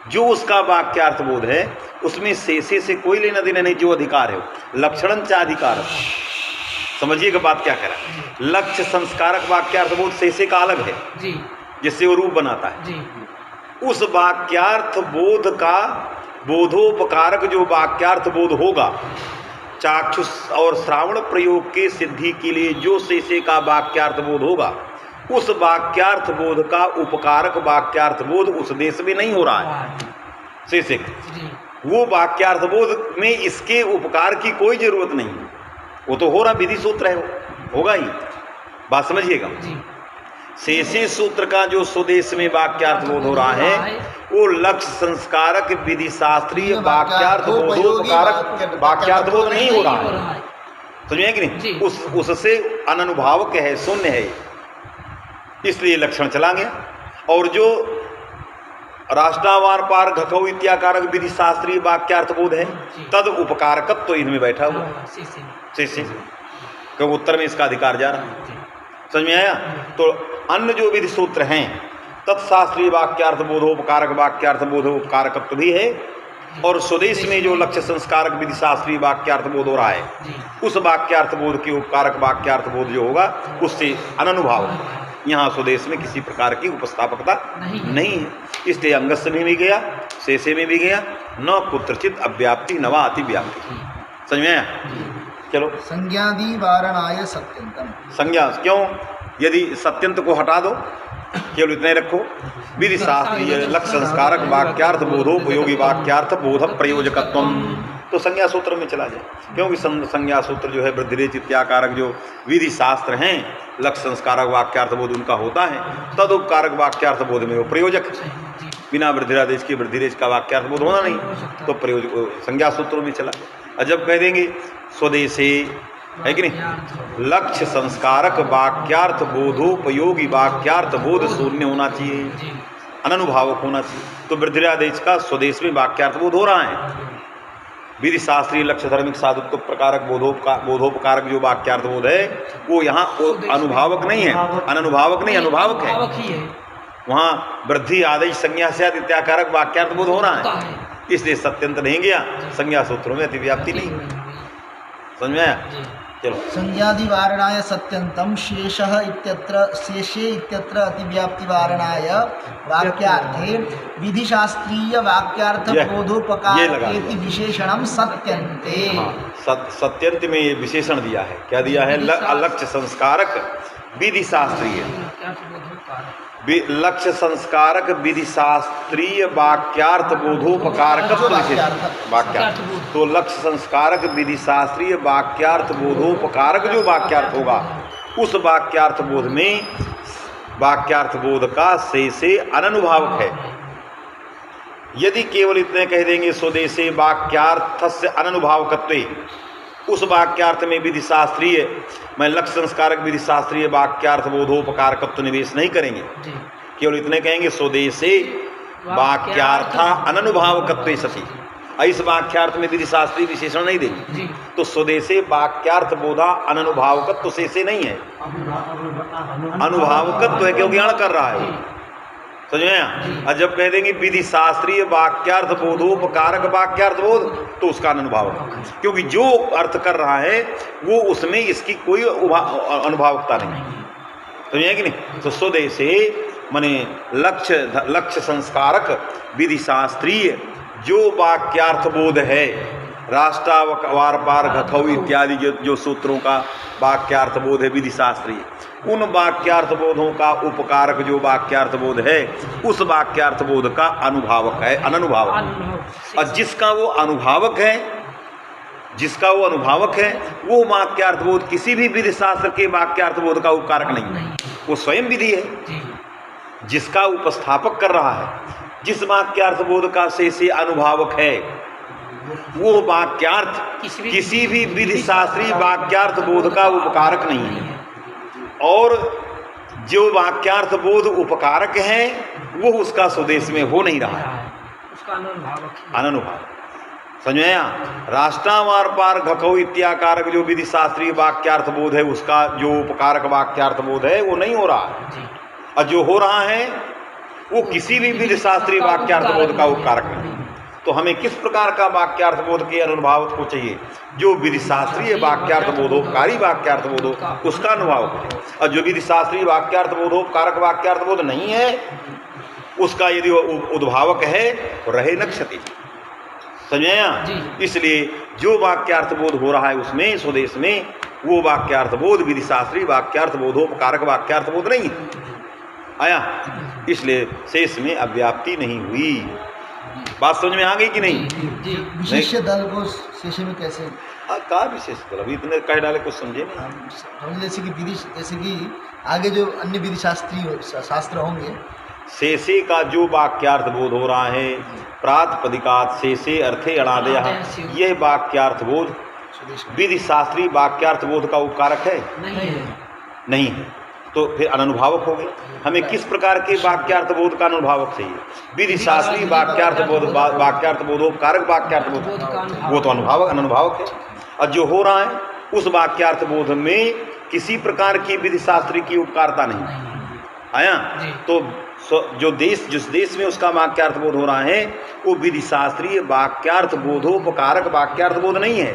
जो उसका वाक्यार्थ बोध है उसमें शेषे से कोई लेना देना नहीं, जो अधिकार है लक्षणं च अधिकार। समझिएगा बात क्या कह रहा है। लक्ष्य संस्कारक वाक्यार्थ बोध शेषे का अलग है, जी जिससे वो रूप बनाता है। जी उस वाक्यार्थ बोध का बोधोपकारक जो वाक्यार्थ बोध होगा, चाक्षुष और श्रावण प्रयोग के सिद्धि के लिए जो शेषे का वाक्यार्थ बोध होगा, उस वाक्यार्थ बोध का उपकारक वाक्यार्थ बोध उस देश में नहीं हो रहा है शेषे का। जी वो वाक्यार्थ बोध में इसके उपकार की कोई जरूरत नहीं है, वो तो हो रहा, विधि सूत्र है, वो होगा ही। बात समझिएगा। जी शेषे सूत्र का जो स्वदेश में वाक्यार्थ बोध हो रहा है, वो लक्ष्य संस्कारक विधि शास्त्रीय वाक्यार्थ बोधोपकारक वाक्यार्थ बोध नहीं हो रहा है। समझिए कि नहीं, उससे अननुभावक है, शून्य है, इसलिए लक्षण चला गया। और जो राष्ट्रावार पार घकौ इत्याकारक विधि शास्त्रीय वाक्यार्थ बोध है, तद उपकारकत्व तो इनमें बैठा हुआ शेषे, क्योंकि उत्तर में इसका अधिकार जा रहा है। समझ में आया। तो अन्य जो विधि सूत्र हैं, तत्शास्त्रीय वाक्यार्थ बोधोपकारक वाक्यार्थ बोधोपकारकत्व भी है, और स्वदेश में जो लक्ष्य संस्कारक विधि शास्त्रीय वाक्यार्थ बोध हो रहा है, उस वाक्यार्थ बोध के उपकारक वाक्यार्थ बोध जो होगा उससे अननुभाव। यहाँ स्वदेश में किसी प्रकार की उपस्थापकता नहीं है, इसलिए अंगस्य में भी गया, शेषे में भी गया, न कुत्रचित अव्याप्ति न वा अतिव्याप्ति। समझ में आया। चलो संज्ञादि वारणाय सत्यंतम। संज्ञा क्यों, यदि सत्यंत को हटा दो, केवल इतने रखो, विधि शास्त्रीय लक्ष्य संस्कारक वाक्यार्थ बोधोपयोगी वाक्यार्थ बोध प्रयोजकत्वम, तो संज्ञा सूत्र में चला जाए। क्योंकि संज्ञा सूत्र जो है वृद्धिरेच इत्याकारक जो विधि शास्त्र हैं, लक्ष्य संस्कारक वाक्यार्थ बोध उनका होता है, तदुपकारक वाक्यार्थ बोध में वो प्रयोजक है। बिना वृद्धिरादेश के वृद्धिरेच का वाक्यार्थ बोध होना नहीं, तो प्रयोजक संज्ञा सूत्रों में चला। और जब कह देंगे स्वदेशी है कि नहीं, लक्ष्य संस्कारक वाक्यार्थ बोधोपयोगी वाक्यार्थ बोध शून्य होना चाहिए, अननुभावक होना चाहिए, तो वृद्धिरादेश का स्वदेश में वाक्यार्थ बोध हो रहा है। विधि शास्त्रीय लक्ष्य धर्मिक साधुत्व प्रकारक बोधोपकारक जो वाक्यार्थ बोध है, वो यहाँ अनुभावक नहीं है, अननुभावक नहीं, अनुभावक है। वहाँ वृद्धि आदेश संज्ञा से इत्याकारक वाक्यार्थ बोध हो रहा है, इसलिए सत्यंत नहीं गया, संज्ञा सूत्रों में अतिव्याप्ति नहीं। समझ में आया। चलो संज्ञादि वारणाय सत्यंतम शेषः इत्यत्र शेषे इत्यत्र अतिव्याप्ति वारणाय वाक्यार्थे विधि शास्त्रीय वाक्यार्थ बोधोपकारकेति विशेषणम सत्यन्ते। सत्यंत में ये विशेषण दिया है, क्या दिया है, लक्ष्य संस्कारक विधि शास्त्रीय लक्ष्य संस्कारक विधि शास्त्रीय वाक्यार्थ बोधोपकारकत्व वाक्यार्थ, तो लक्ष्य संस्कारक विधि शास्त्रीय वाक्यार्थ बोधोपकारक जो वाक्यार्थ होगा, उस वाक्यार्थ बोध में वाक्यार्थ बोध का शेषे अननुभावक है। यदि केवल इतने कह देंगे स्वदेशे वाक्यार्थस्य अननुभावकत्वे, उस वाक्यार्थ में विधि शास्त्रीय मैं लक्ष्य संस्कारक विधि शास्त्रीय वाक्यार्थ बोधोपकारकत्व निवेश नहीं करेंगे, केवल इतने कहेंगे स्वदेशे वाक्यार्थ अननुभावकत्वे सति, इस वाक्यार्थ में विधि शास्त्रीय विशेषण नहीं देंगे। जी तो स्वदेशे वाक्यार्थ बोधा अननुभावकत्व से नहीं है, अनुभावकत्व है क्योंकि अण कर रहा है। समझ में आया? और जब कह देंगे विधि शास्त्रीय वाक्यार्थ बोधोपकारक वाक्यार्थ बोध, तो उसका अनुभावक, क्योंकि जो अर्थ कर रहा है वो उसमें इसकी कोई अनुभावकता नहीं। समझे कि नहीं? तो स्वदेशे माने लक्ष्य संस्कारक विधि शास्त्रीय जो वाक्यार्थ बोध है, राष्ट्रावार पार घथौ इत्यादि जो सूत्रों का वाक्यार्थ बोध है विधि शास्त्रीय, उन वाक्यार्थ बोधों का उपकारक जो वाक्यार्थ बोध है उस वाक्यार्थ बोध का अनुभावक है अननुभावक। और जिसका वो अनुभावक है वो वाक्यार्थ बोध किसी भी विधि शास्त्र के वाक्यार्थ बोध का उपकारक नहीं है, वो स्वयं विधि है। जिसका उपस्थापक कर रहा है, जिस वाक्यार्थ बोध का से अनुभावक है, वो वाक्यार्थ किसी भी विधि शास्त्रीय वाक्यार्थ बोध का उपकारक नहीं है। और जो वाक्यार्थ बोध उपकारक है वो उसका स्वदेश में हो नहीं रहा है, उसका अननुभावक। समझ में आया? राष्ट्रावार पार घकौ इत्याकारक जो विधि शास्त्रीय वाक्यार्थ बोध है उसका जो उपकारक वाक्यार्थ बोध है वो नहीं हो रहा है, और जो हो रहा है वो किसी भी विधि शास्त्रीय वाक्यार्थ बोध का उपकारक नहीं। तो हमें किस प्रकार का वाक्यार्थ बोध के अनुभावक को चाहिए? जो विधि शास्त्रीय वाक्यार्थ बोधोपकारी वाक्यार्थ बोधो उसका अनुभावक है। और जो विधि शास्त्रीय वाक्यार्थ बोधोपकारक वाक्यार्थ बोध नहीं है उसका यदि उद्भावक है तो रहे न क्षति। समझे? इसलिए जो वाक्यार्थ बोध हो रहा है उसमें स्वदेश में वो वाक्यार्थ बोध विधि शास्त्रीय वाक्यार्थ बोधोपकारक वाक्यार्थ बोध नहीं आया, इसलिए शेष में अव्याप्ति नहीं हुई। बात समझ में आ गई कि नहीं? विशेष दल को शेष में कैसे? का विशेष दल अभी इतने कह डाले कुछ समझे नहीं। जैसे कि आगे जो अन्य विधि शास्त्र होंगे, शेषे का जो वाक्यार्थ बोध हो रहा है प्रातिपदिकात शेषे अर्थे अणादय, यह वाक्यार्थ बोध विधि शास्त्रीय वाक्यार्थ बोध का उपकारक है? नहीं है। तो फिर अननुभावक हो गए। हमें किस प्रकार के वाक्यार्थ बोध का अनुभावक चाहिए? विधि शास्त्रीय वाक्यार्थ बोधोपकारक वाक्यार्थ बोध, वो तो अननुभावक है। और जो हो रहा है उस वाक्यार्थ बोध में किसी प्रकार की विधि शास्त्री की उपकारता नहीं आया। तो जिस देश में उसका वाक्यार्थ बोध हो रहा है वो विधि शास्त्रीय वाक्यार्थ बोधोपकारक वाक्यार्थ बोध नहीं है,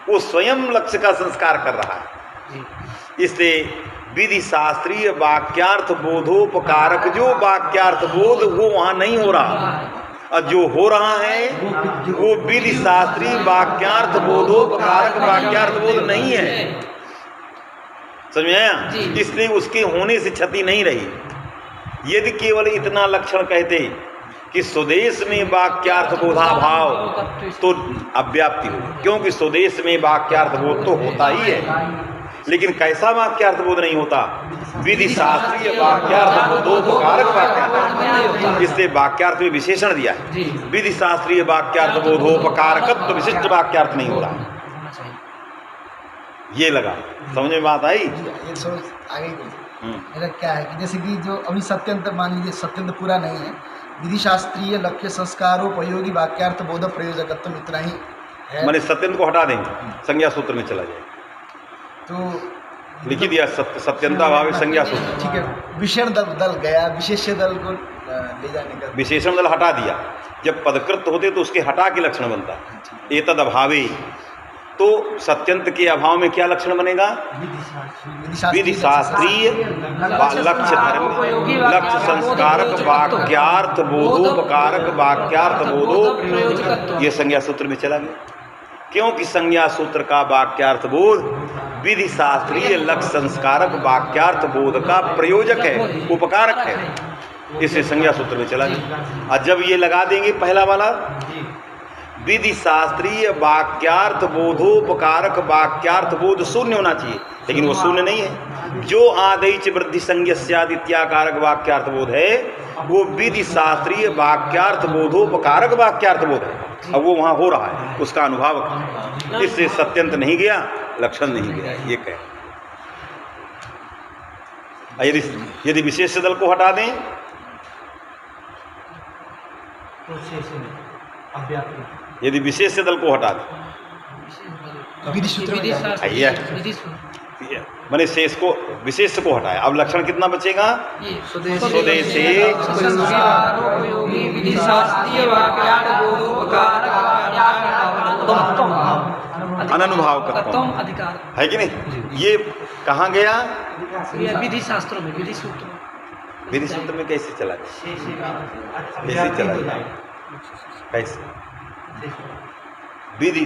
वो स्वयं लक्ष्य का संस्कार कर रहा है। इसलिए विधि शास्त्रीय वाक्यार्थ बोधोपकारक जो वाक्यार्थ बोध वो वहां नहीं हो रहा, और जो हो रहा है वो विधि शास्त्रीय वाक्यार्थ बोधोपकारक वाक्यार्थ बोध नहीं है। समझ में आया? इसलिए उसके होने से क्षति नहीं रही। यदि केवल इतना लक्षण कहते कि स्वदेश में वाक्यार्थ बोधाभाव तो अव्याप्ति हो, क्योंकि स्वदेश में वाक्यार्थ बोध तो होता ही है, लेकिन कैसा वाक्यार्थ बोध नहीं होता? विधि शास्त्रीय वाक्यार्थ बोधोपकारक वाक्यार्थ। इसलिए वाक्यार्थ में विशेषण दिया है, विधि शास्त्रीय वाक्यार्थ बोधोपकारकत्व विशिष्ट वाक्यार्थ नहीं हो रहा। ये लगा समझ में बात आई? ये समझ आ गई। मेरा क्या है कि जैसे कि जो अभी सत्यंत, मान लीजिए सत्यंत पूरा नहीं है, विधि शास्त्रीय लक्ष्य संस्कारोपयोगी वाक्यार्थ बोध प्रयोजकत्व इतना ही है। मैंने सत्यंत को हटा देंगे, संज्ञा सूत्र में चला जाए तो लिखी दिया सत्यंता भाव संज्ञा सूत्र। ठीक है, विशेषण दल गया, विशेष दल को ले जाने का विशेषण दल हटा दिया। जब पदकृत होते तो उसके हटा के लक्षण बनता, एतद अभावे। तो सत्यंत के अभाव में क्या लक्षण बनेगा? विधि शास्त्रीय लक्ष्य धर्म लक्ष्य संस्कारक वाक्यार्थ बोधोपकारक वाक्यार्थ बोधो, ये संज्ञा सूत्र में चला गया। क्योंकि संज्ञा सूत्र का वाक्यार्थ बोध विधि शास्त्रीय लक्ष्य संस्कारक वाक्यार्थ बोध का प्रयोजक है, उपकारक है, इसे संज्ञा सूत्र में चला गया। और जब ये लगा देंगे पहला वाला, विधि शास्त्रीय वाक्यार्थ बोधोपकारक वाक्यार्थ बोध शून्य होना चाहिए, लेकिन वो शून्य नहीं है। जो आदैच वृद्धि संज्ञस्यादित्याकारक वाक्यार्थ बोध है वो विधि शास्त्रीय वाक्यार्थ बोधोपकारक वाक्यार्थ बोध है, अब वो वहाँ हो रहा है, उसका अनुभावक है। इससे सत्यंत नहीं गया, लक्षण नहीं गया, ये कह। यदि विशेष दल को हटा दें यदि विशेष दल को हटा दे, विधि सूत्र में विधि जाएगा। शास्त्र, आइए। विधि सूत्र। मैंने शेष को विशेष को हटाया, अब लक्षण कितना बचेगा? ये स्वदेशी संस्कारोपयोगी विधि शास्त्रीय वाक्यार्थ बोधोपकारक अननुभावकत्वम अधिकार है कि नहीं? ये कहाँ गया? ये विधि शास्त्रों में, विधि सूत्र में। विधि सूत्र में कैसे चला गया? कैसे चला गया? कैसे? विधि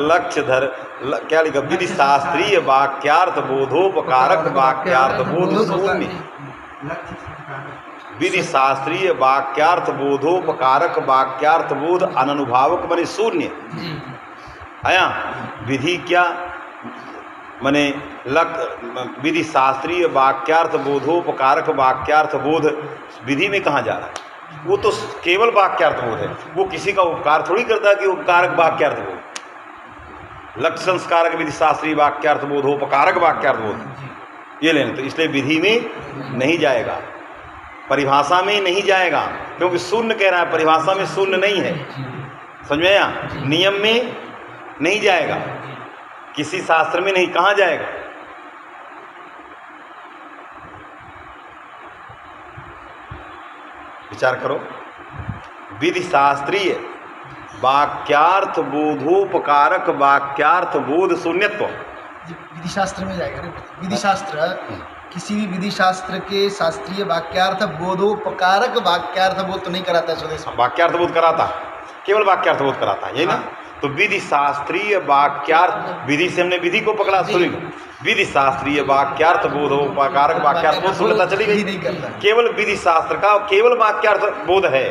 लक्ष्य धर क्या लिखा? विधि शास्त्रीय वाक्यार्थ बोधोपकारक वाक्यार्थ बोध शून्य। विधि शास्त्रीय वाक्यार्थ बोधोपकारक वाक्यार्थ बोध अननुभावक माने शून्य। आया विधि क्या माने विधि शास्त्रीय वाक्यार्थ बोधोपकारक वाक्यार्थ बोध विधि में कहाँ जा रहा है? वो तो केवल वाक्यार्थ बोध है, वो किसी का उपकार थोड़ी करता है कि उपकारक वाक्यार्थ बोध। लक्ष्य संस्कारक विधि शास्त्रीय वाक्यार्थ बोधोपकारक वाक्यार्थ बोध ये लेना, तो इसलिए विधि में नहीं जाएगा, परिभाषा में नहीं जाएगा, क्योंकि शून्य कह रहा है, परिभाषा में शून्य नहीं है। समझ में आया? नियम में नहीं जाएगा, किसी शास्त्र में नहीं, कहाँ जाएगा? विचार करो। विधि शास्त्रीय वाक्यार्थ बोधोपकारक वाक्यार्थ बोध शून्यत्व विधि शास्त्र में जाएगा ना। विधि शास्त्र किसी भी विधि शास्त्र के शास्त्रीय वाक्यार्थ बोधोपकारक वाक्यार्थ बोध तो नहीं कराता है स्वदेश में। वाक्यार्थ बोध कराता, केवल वाक्यार्थ बोध कराता है, यही ना? तो विधि शास्त्रीय वाक्यार्थ, विधि से हमने विधि को पकड़ा, सुनी लो। विधि शास्त्रीय वाक्यार्थ बोधोपकारक वाक्यार्थ बोध शून्यता चली गई, नहीं करता। केवल विधि शास्त्र का केवल वाक्यार्थ बोध है,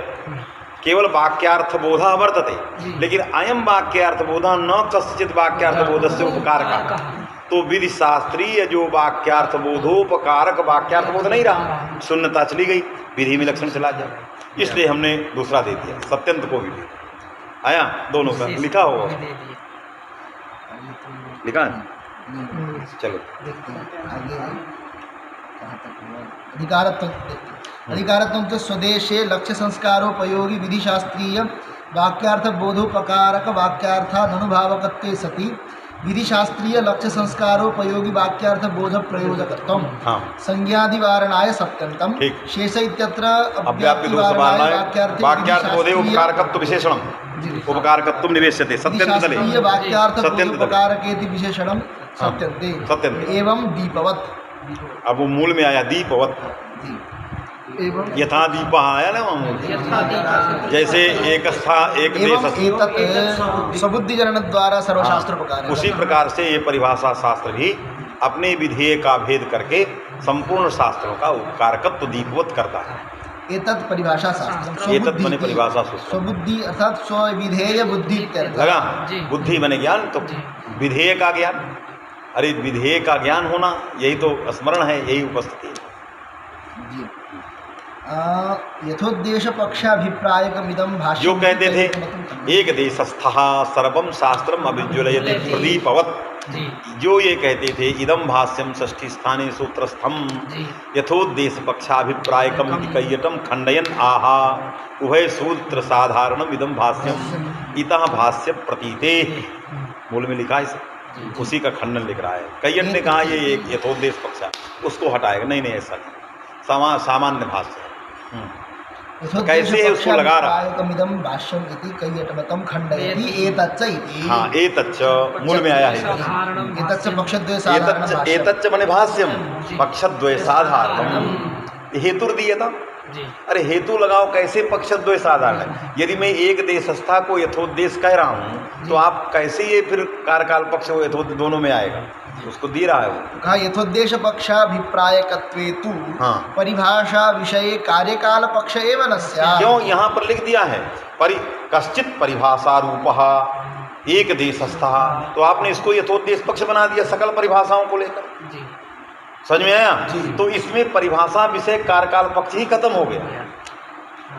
केवल वाक्यार्थ बोधा वर्तते, लेकिन अयम वाक्यार्थ बोधा न कस्यचित वाक्यार्थ बोधस्य उपकारक। तो विधि शास्त्रीय जो वाक्यार्थ बोधोपकारक वाक्यार्थ बोध नहीं रहा, शून्यता चली गई, विधि में लक्षण चला जाए, इसलिए हमने दूसरा दे दिया, सत्यंत को भी दे दिया। आया दोनों का लिखा होगा, लिखा है? चलो देखते हैं आगे कहाँ तक हुआ। अधिकारत्व देखते हैं। अधिकारत्व तो स्वदेशे लक्ष्य संस्कारोपयोगी विधि शास्त्रीय वाक्यार्थ बोधोपकारक वाक्यार्थानुभावकत्वे सति विधि शास्त्रीय लक्ष्य संस्कारोपयोगी वाक्यार्थ बोध प्रयोजकत्वम हाँ संज्ञादिवारणाय सत्यंतम ठीक। शेष इत्यत्र अव्याप्ति अव्याप्तिवारणाय वाक्यार्थ बोधे उपकारकत्व विशेषणम उपकारकत्व निवेश्यते सत्यंत चले शास्त्रीय वाक्यार्थ सत्यंत बोधोपकारकेति विशेषणम हाँ, सत्यन्ते सत्यन्ते। एवं दीपवत। अब वो मूल में आया दीपवत, एवं यथा दीप आया ना वहाँ, जैसे एक स्था एक एवं देश, एतत् सबुद्धिजनन द्वारा सर्वशास्त्रोपकार। उसी प्रकार से ये परिभाषा शास्त्र भी अपने विधेय का भेद करके संपूर्ण शास्त्रों का उपकारकत्व दीपवत करता है। एतत् परिभाषा शास्त्र एतत् माने परिभाषा शास्त्र, स्वबुद्धि अर्थात स्वविधेय बुद्धि इत्यर्थ। लगा? जी। बुद्धि माने ज्ञान, तो विधेय का ज्ञान, अरे विधेय का ज्ञान होना यही तो स्मरण है, यही उपस्थिति है। जी यथोद्देश पक्षाभिप्रायकमिदं भाष्यं जो कहते थे एक देशस्थः सर्वं शास्त्रम अभिज्वलयते प्रदीपवत, जो ये कहते थे इदम भाष्यम षष्ठी स्थाने सूत्रस्थम यथोद्देश पक्षाभिप्रायकम कैयटम खंडयन आहा उभय सूत्र साधारणम इदम भाष्यम इतः भाष्य प्रतीते, मूल में लिखा है, उसी का खंडन लिख रहा है। कैयट ने कहा ये एक यथोद्देश पक्षा, उसको हटाएगा, नहीं नहीं ऐसा नहीं, सामान्य भाष्य तो कैसे है उसको लगा रहा है। भाष्यम इति कैयटवतम खंडयति एतच्च इति। हाँ एतच्च मूल में आया है, एतच्च पक्षद्वय साधारणम एतच्च माने भाष्यम पक्षद्वय साधारणम हेतुर दिया था। अरे हेतु लगाओ, कैसे पक्षद्वय साधारण है? यदि मैं एक देशस्था को यथोद्देश कह रहा हूँ तो आप कैसे ये फिर कार्यकाल पक्ष वो यथोद्देश दोनों में आएगा, उसको दे रहा है वो। कहा यथोद्देश पक्षाभिप्रायकत्वे तु हाँ। परिभाषा विषये कार्यकाल पक्ष एव न स्यात्। क्यों यहाँ पर लिख दिया है कश्चित परिभाषा रूप एक देशस्था, तो आपने इसको यथोद्देश पक्ष बना दिया सकल परिभाषाओं को लेकर। समझ में आया? तो इसमें परिभाषा विषय कार्यकाल पक्ष ही खत्म हो गया,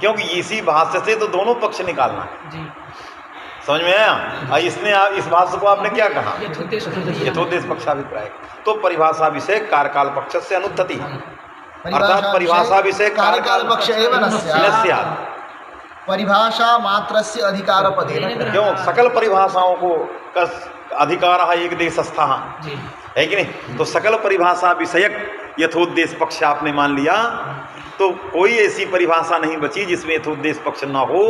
क्योंकि इसी भाष्य से तो दोनों पक्ष निकालना है। समझ में आया? इसने इस भाष्य को आपने क्या कहा? यथोद्देश पक्षाभिप्राय, तो परिभाषा विषय कार्यकाल पक्ष से अनुत्थति, अर्थात परिभाषा विषय कार्यकाल पक्ष एव न स्यात्। परिभाषा मात्रस्य अधिकारपदेन क्यों सकल परिभाषाओं को अधिकार एक देशस्था जी है कि नहीं। तो सकल परिभाषा विषयक यथोद्देश्य पक्ष आपने मान लिया, तो कोई ऐसी परिभाषा नहीं बची जिसमें यथोद्देश्य पक्ष न हो,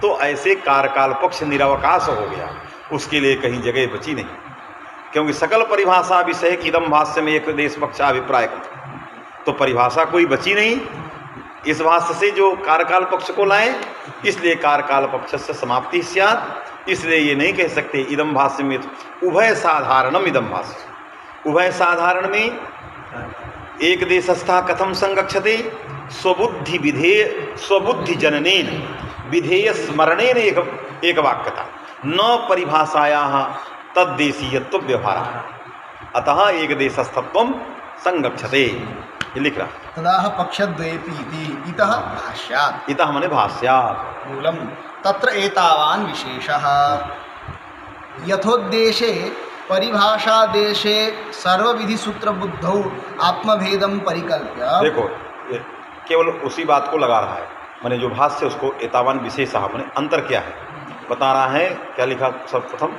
तो ऐसे कारकाल पक्ष निरवकाश हो गया, उसके लिए कहीं जगह बची नहीं। क्योंकि सकल परिभाषा विषयक इदम भाष्य में एक देश पक्षाभिप्राय, तो परिभाषा कोई बची नहीं। इस भाष्य से जो कारकाल पक्ष को लाए, इसलिए कारकाल पक्ष से समाप्ति स्यात्। इसलिए ये नहीं कह सकते इदम भाष्य में उभय साधारणम इदम भाष्य। उभय साधारण में एक देशस्था कथम संगच्छते स्वबुद्धि विधेय स्वबुद्धि जननेन विधेय स्मरणेन एक वाक्यता न परिभाषाया तद्देशीयत्व व्यवहार, अतः एक देशस्थत्वम संगच्छते। ये लिख रहा तदाह पक्षद्वयेपि इति इतः भाष्यात्। इतः मने भाष्यात् मूलम तत्र एतावान् विशेषः यथोद्देशे परिभाषादेशे सर्वविधि सूत्र बुद्धौ आत्मभेदम परिकल्प्य। देखो ये केवल उसी बात को लगा रहा है, मैंने जो भाष्य उसको एतावान विशेषः मैंने अंतर क्या है बता रहा है। क्या लिखा सर्वप्रथम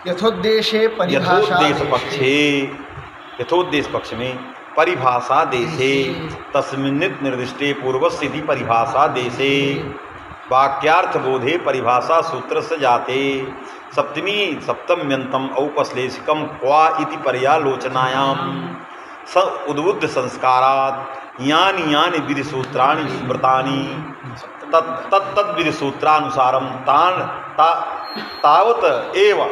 यथोद्देशे यथोद्देश पक्षे, यथोद्देश पक्ष में परिभाषा देशे तस्मिन्नित निर्दिष्टे पूर्वस्थिति परिभाषा देशे वाक्यार्थ बोधे परिभाषा सूत्र से जाते सप्तमी सप्तम्यंतम औपश्लेषिकम क्वा इति पर्यालोचनायाम स उद्बुद्ध संस्कारात् यानि यानि विधि सूत्राणि स्मृतानि तत् विधि सूत्रानुसारम तावत एव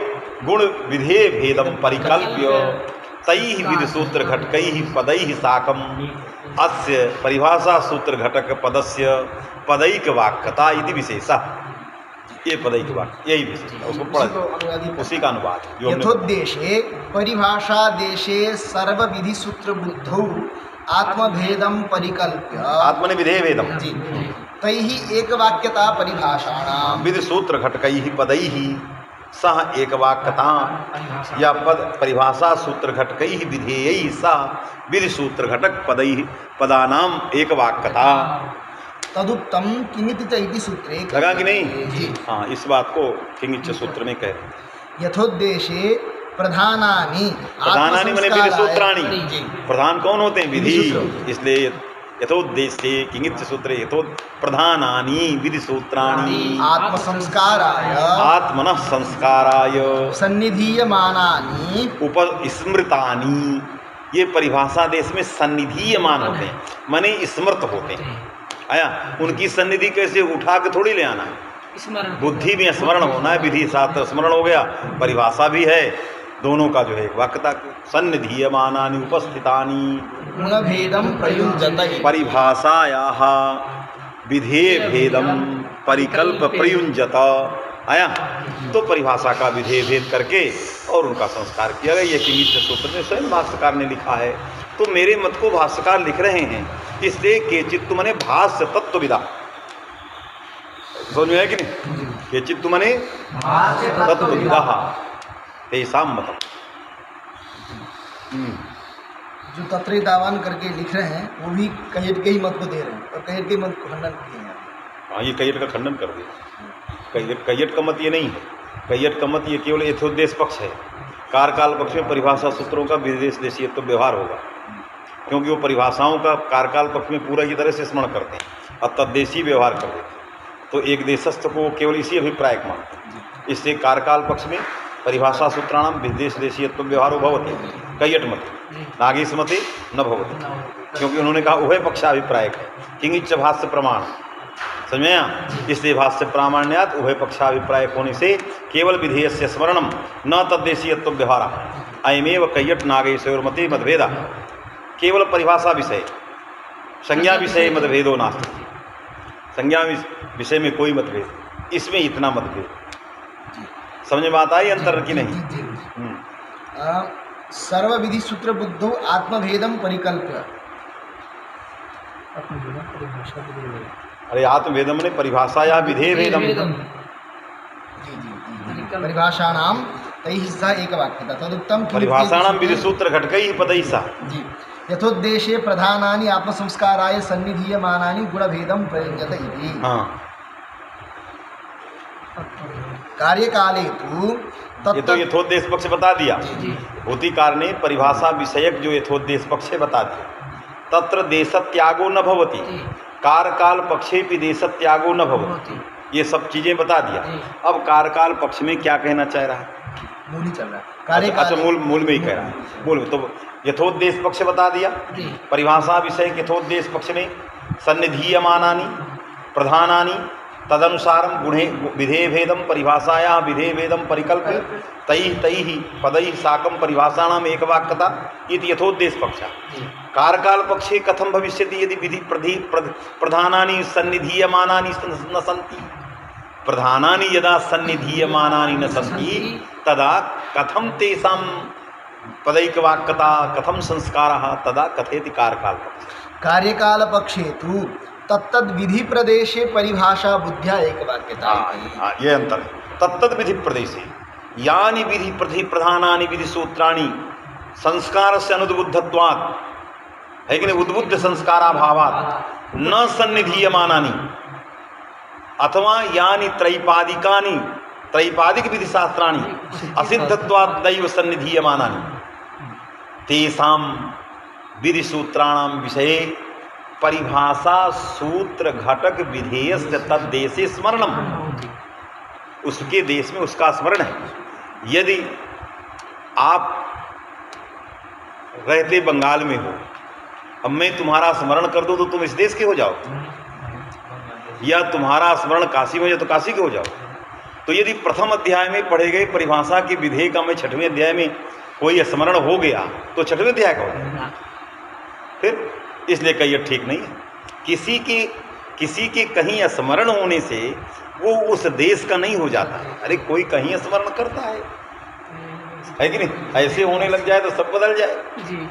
गुण विधेय भेदम परिकल्प्य तैः विधि सूत्र घटकैः पदैः साकम अस्य परिभाषा सूत्र घटक पदस्य पदैक वाक्यता इति विशेषः। ये पदैक वाक्य यही विशेष उसको पढ़ उसी का अनुवाद यथोद्देशे परिभाषा देशे सर्वविधि सूत्र बुद्धौ आत्मभेदम परिकल्प्य आत्मनि विधेय भेदम जी तैः एक वाक्यता परिभाषाणां विधि सूत्र घटकैः पदैः सह एक वाक्यता या पद परिभाषा सूत्र घटकैः विधेयैः सह विधि सूत्र घटक पदैः पदानाम एक वाक्यता। तदुक्तम किमिति च इति सूत्रे लगा कि नहीं जी हाँ, इस बात को किंगिच सूत्र में कह रहे हैं। यथोद्देशे प्रधानानि माने विधि सूत्राणि। जी प्रधान कौन होते हैं विधि, विधि सूत्र। इसलिए यथोद्देश्ये किंगिच सूत्रे यथो प्रधानानि विधि सूत्राणि आत्मसंस्काराय आत्मनः संस्काराय सन्निधीयमानानि उपस्मृतानि। ये परिभाषा देश में सन्निधीयमान होते हैं, माने स्मृत होते हैं। आया उनकी सन्निधि कैसे उठा के थोड़ी ले आना है, स्मरण बुद्धि में स्मरण होना है, विधि साथ स्मरण हो गया, परिभाषा भी है, दोनों का जो है एक वाक्यता सन्निधीयमानानि उपस्थितानि गुणभेदम प्रयुञ्जत परिभाषायाः विधेय भेदम परिकल्प प्रयुञ्जत। आया तो परिभाषा का विधेय भेद करके और उनका संस्कार किया गया। ये किंगिच सूत्र में स्वयं भाष्यकार ने लिखा है। तो मेरे मत को भाष्यकार लिख रहे हैं, इसलिए केचित्तु मने भाष्य तत्वविदा, समझ में है कि नहीं, केचित्तु मने तत्वविदा तेषां मतम्। जो तत्रेतावान करके लिख रहे हैं वो भी कैयट के ही मत को दे रहे हैं और कैयट के मत को खंडन किए हैं। हाँ, ये कैयट का खंडन कर दिया। कैयट का मत ये नहीं है, कैयट का मत ये केवल यथोद्देश्य पक्ष है। कारकाल पक्ष में परिभाषा सूत्रों का विदेश देशीयत्व व्यवहार होगा, क्योंकि वो परिभाषाओं का कारकाल पक्ष में पूरा की तरह से स्मरण करते हैं और तद्देशी व्यवहार कर देते हैं। तो एक देशस्थ को केवल इसी अभिप्राय को मानते हैं। इससे कारकाल पक्ष में परिभाषा सूत्राणाम विदेश देशीयत्व व्यवहारो भवति, कैयट मत नागेश मते न भवति, क्योंकि उन्होंने कहा उभय पक्षाभिप्राय है किंगिच भाष्य प्रमाण, समझ में आया। इसलिए भाष्य प्रामाण्यात उभय पक्षाभिप्राय होने से केवल विधेयस्य स्मरणम न तद्देशीयत्व व्यवहार अयमेव कैयट नागेशोर्मते मतभेदा। केवल परिभाषा विषय संज्ञा विषय मतभेदो नास्ति, संज्ञा विषय में कोई मतभेद, इसमें इतना मतभेद। समझ में बात आई अंतर की नहीं। सर्वविधि सूत्र बुद्धौ आत्मभेदम परिकल्प्य। अरे आत्मभेदम ने परिभाषा या विधेय भेदम, परिभाषाणाम तैः सह एक वाक्यता तदुक्तम परिभाषाणाम विधि सूत्र घटकैः पदैः सह जी यथोद्देशे प्रधानानि आत्मसंस्काराय सन्निधीयमानानि गुणभेदम प्रयुञ्जत इति। हाँ, कार्यकाले तु ये तो यथोद्देश पक्ष बता दिया। जी भूतिकार ने परिभाषा विषयक जो यथोद्देश पक्ष है बता दिया। तत्र देशत्यागो न भवति, जी कारकाल पक्षे भी देशत्यागो न भवति, होती ये सब चीजें बता दिया। जी। अब कारकाल पक्ष में क्या कहना चाह रहा है? मूल ही चल रहा है अच्छा, कार्यकाल मूल में ही कह रहा है। मूल में तो यथोद्देश पक्ष बता दिया। जी परिभाषा विषय यथोद्देश पक्ष में सन्निधीयमानानि प्रधानानि तदनुसारम गुणे विधेय भेदम परिभाषाया विधेय भेदम परिकल्प तैः पदैः साकं परिभाषाणाम एकवाक्यता इति यथोद्देश पक्ष। जी कारकाल पक्षे कथम भविष्यति यदि विधि प्रधानानि सन्निधीयमानानि न सन्ति, प्रधानानि यदा सन्निधीयमानानि न सन्ति तदा कथम तेषां पदैकवाक्यता कथम संस्कारः तदा कथयति कारकाल पक्ष। कार्यकाल पक्षे तु तत्तद विधि प्रदेशे परिभाषा बुद्ध्या एकवाक्यता इति। ये अंतर है। तत्तद विधि प्रदेशे यानी विधि प्रधानानि विधि सूत्राणि संस्कार से अनुद्बुद्धत्वात्, है कि नहीं, उद्बुद्ध संस्काराभावात् न सन्निधीयमानानि अथवा यानी त्रैपादिकानि त्रैपादिक विधि शास्त्राणि असिद्धत्वात् दैव सन्निधीयमानानि तेषां विधि सूत्राणां विषये परिभाषा सूत्र घटक विधेयस्य तद्देशे स्मरणम, उसके देश में उसका स्मरण है। यदि आप रहते बंगाल में हो, अब मैं तुम्हारा स्मरण कर दूं तो तुम इस देश के हो जाओ, या तुम्हारा स्मरण काशी में हो जाए तो काशी के हो जाओ। तो यदि प्रथम अध्याय में पढ़े गए परिभाषा के विधेय का मैं छठवें अध्याय में कोई स्मरण हो गया तो छठवें अध्याय का हो जाए। फिर इसलिए कहिए ठीक नहीं है। किसी के कहीं स्मरण होने से वो उस देश का नहीं हो जाता है। अरे कोई कहीं स्मरण करता है कि नहीं? ऐसे होने लग जाए तो सब बदल जाए, जी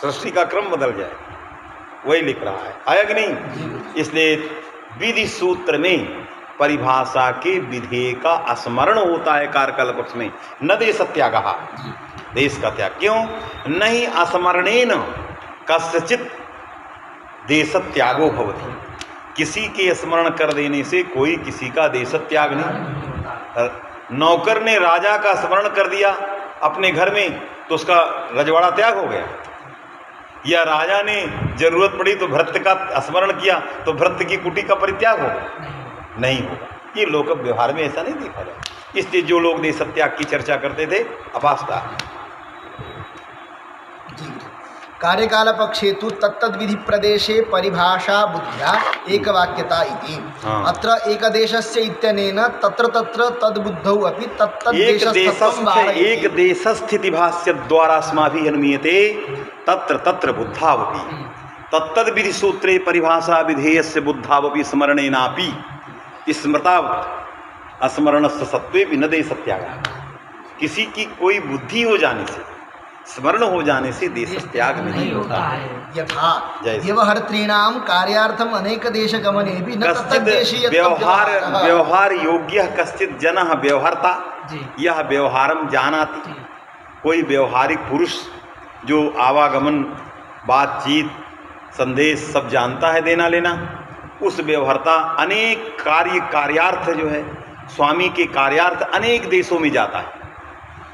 सृष्टि का क्रम बदल जाए। वही लिख रहा है, आया कि नहीं? इसलिए विधि सूत्र में परिभाषा के विधेय का स्मरण होता है कारकाल पक्ष में, न देश त्याग, देश का त्याग। क्यों? नहीं स्मरणेन कस्यचित देश त्यागो भवति, किसी के स्मरण कर देने से कोई किसी का देश त्याग नहीं। नौकर ने राजा का स्मरण कर दिया अपने घर में तो उसका रजवाड़ा त्याग हो गया, या राजा ने जरूरत पड़ी तो भृत्य का स्मरण किया तो भृत्य की कुटी का परित्याग होगा? नहीं होगा। ये लोक व्यवहार में ऐसा नहीं देखा जाए। इसलिए जो लोग देश त्याग की चर्चा करते थे अपास्ता। कार्यकाल पक्षे तु तत्तद विधि प्रदेशे परिभाषा बुद्ध्या एकवाक्यता इति। अत्र एकदेशस्य इत्यनेन तत्र तत्र तद्बुद्धौ अपि एक देशस्थिति भाष्य द्वारा अस्माभिः अनुमीयते तत्र तत्र बुद्धावपि तत्तद विधि सूत्रे परिभाषा विधेयस्य बुद्धावपि स्मरणेनापि स्मृतावत् स्मरणस्य सत्वे भी न देश त्याग। किसी की कोई बुद्धि हो जाने से, स्मरण हो जाने से देश त्याग नहीं होता है। यथा व्यवहर्तॄणां कार्यार्थम अनेक देश गमने भी न तत्तद्देशीय व्यवहार योग्य कश्चित् जनः व्यवहर्ता यह व्यवहारम जानाति। कोई व्यवहारिक पुरुष जो आवागमन बातचीत संदेश सब जानता है, देना लेना, उस व्यवहारता अनेक कार्यार्थ जो है स्वामी के कार्यार्थ अनेक देशों में जाता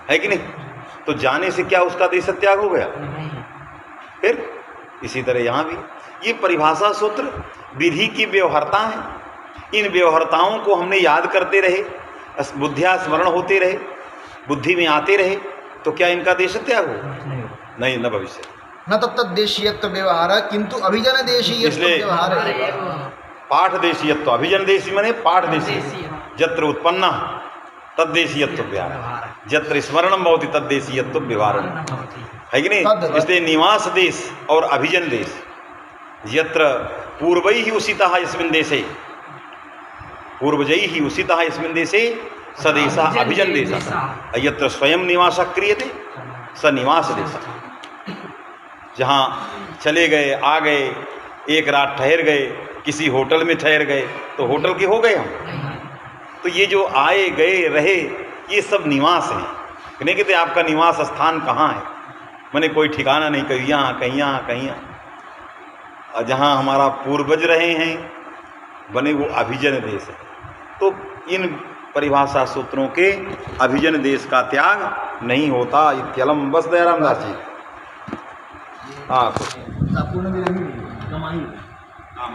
है कि नहीं? तो जाने से क्या उसका देश त्याग हो गया? फिर इसी तरह यहाँ भी ये परिभाषा सूत्र विधि की व्यवहारता है। इन व्यवहारताओं को हमने याद करते रहे, बुद्धिया स्मरण होते रहे, बुद्धि में आते रहे, तो क्या इनका देश त्याग हो? नहीं, न भविष्य। न तत्तद्देशीयत्व व्यवहार किंतु अभिजन देशीयत्व व्यवहार है। पाठ देशीयत्व, अभिजन देशी माने पाठ देशी, जत्र उत्पन्न तद्देशीयत्व व्यवहार, जत्र स्मरणम भवति तद्देशीयत्व व्यवहार, है कि नहीं? इसलिए निवास देश और अभिजन देश, यत्र पूर्वैः उषितः यस्मिन् देशे, पूर्वजैः उषितः यस्मिन् देशे स देशः अभिजन देशः, यत्र स्वयं निवासः क्रियते स निवास देशः। जहाँ चले गए, आ गए, एक रात ठहर गए, किसी होटल में ठहर गए तो होटल के हो गए हम। तो ये जो आए गए रहे ये सब निवास हैं। नहीं कहते आपका निवास स्थान कहाँ है, मैंने कोई ठिकाना नहीं, कहीं यहाँ कहीं यहाँ कहीं यहाँ। और जहाँ हमारा पूर्वज रहे हैं बने वो अभिजन देश है। तो इन परिभाषा सूत्रों के अभिजन देश का त्याग नहीं होता। इत्यलम। बस दयाराम दास जी। हाँ पूर्ण विराम कमाई हाँ